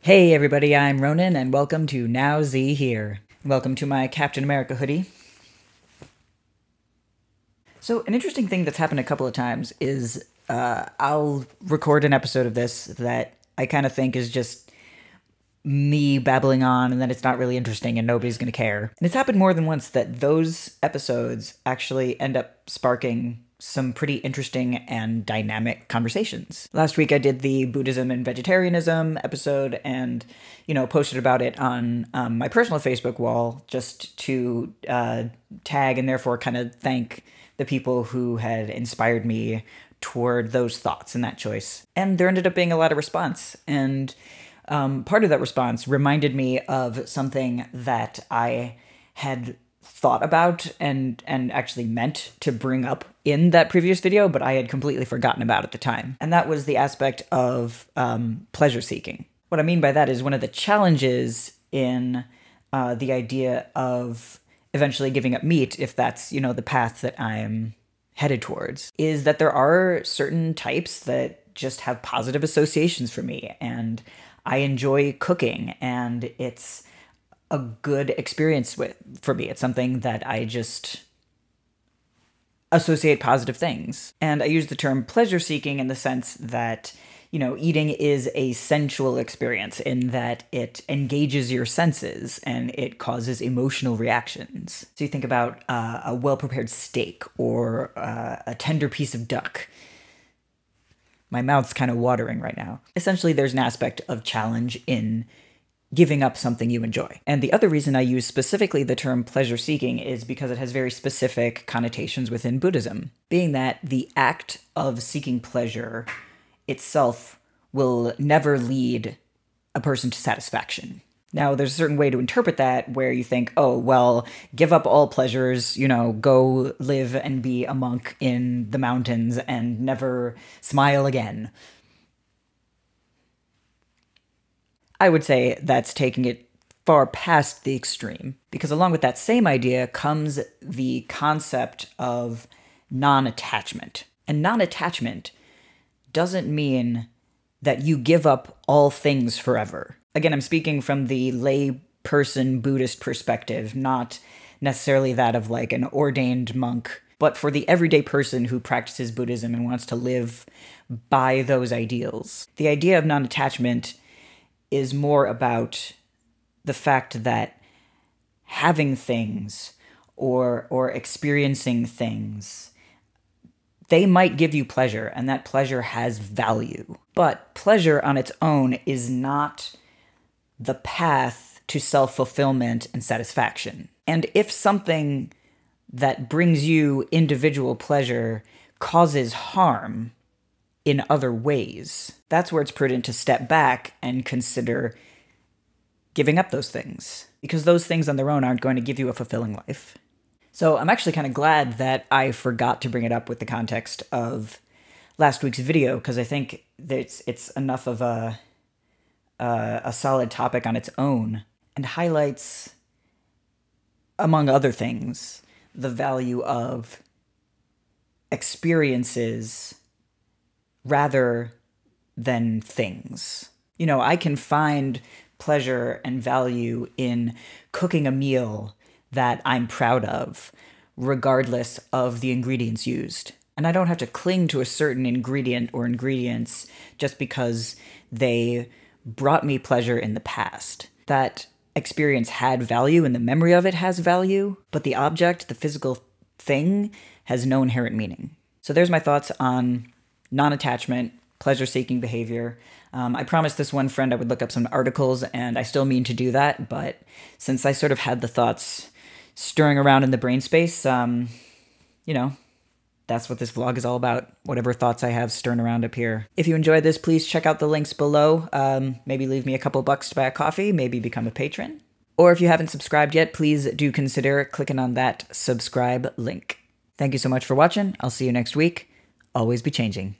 Hey everybody, I'm Ronan, and welcome to Now Z Here. Welcome to my Captain America hoodie. So an interesting thing that's happened a couple of times is I'll record an episode of this that I kind of think is just me babbling on, and then it's not really interesting and nobody's going to care. And it's happened more than once that those episodes actually end up sparking some pretty interesting and dynamic conversations. Last week I did the Buddhism and Vegetarianism episode and, posted about it on my personal Facebook wall just to tag and therefore kind of thank the people who had inspired me toward those thoughts and that choice. And there ended up being a lot of response. And part of that response reminded me of something that I had thought about and actually meant to bring up in that previous video, but I had completely forgotten about at the time. And that was the aspect of pleasure seeking. What I mean by that is one of the challenges in the idea of eventually giving up meat, if that's, the path that I'm headed towards, is that there are certain types that just have positive associations for me, and I enjoy cooking, and it's a good experience for me. It's something that I just associate positive things. And I use the term pleasure seeking in the sense that, eating is a sensual experience in that it engages your senses and it causes emotional reactions. So you think about a well-prepared steak or a tender piece of duck. My mouth's kind of watering right now. Essentially, there's an aspect of challenge in giving up something you enjoy. And the other reason I use specifically the term pleasure-seeking is because it has very specific connotations within Buddhism, being that the act of seeking pleasure itself will never lead a person to satisfaction. Now, there's a certain way to interpret that where you think, oh, well, give up all pleasures, go live and be a monk in the mountains and never smile again. I would say that's taking it far past the extreme, because along with that same idea comes the concept of non-attachment. And non-attachment doesn't mean that you give up all things forever. Again, I'm speaking from the lay person Buddhist perspective, not necessarily that of like an ordained monk, but for the everyday person who practices Buddhism and wants to live by those ideals. The idea of non-attachment is more about the fact that having things or experiencing things, they might give you pleasure, and that pleasure has value. But pleasure on its own is not the path to self-fulfillment and satisfaction. And if something that brings you individual pleasure causes harm in other ways, that's where it's prudent to step back and consider giving up those things, because those things on their own aren't going to give you a fulfilling life. So I'm actually kind of glad that I forgot to bring it up with the context of last week's video, because I think that it's enough of a solid topic on its own and highlights, among other things, the value of experiences rather than things. I can find pleasure and value in cooking a meal that I'm proud of, regardless of the ingredients used. And I don't have to cling to a certain ingredient or ingredients just because they brought me pleasure in the past. That experience had value and the memory of it has value, but the object, the physical thing, has no inherent meaning. So there's my thoughts on non-attachment, pleasure-seeking behavior. I promised this one friend I would look up some articles, and I still mean to do that, but since I sort of had the thoughts stirring around in the brain space, that's what this vlog is all about, whatever thoughts I have stirring around up here. If you enjoyed this, please check out the links below. Maybe leave me a couple bucks to buy a coffee, maybe become a patron. Or if you haven't subscribed yet, please do consider clicking on that subscribe link. Thank you so much for watching. I'll see you next week. Always be changing.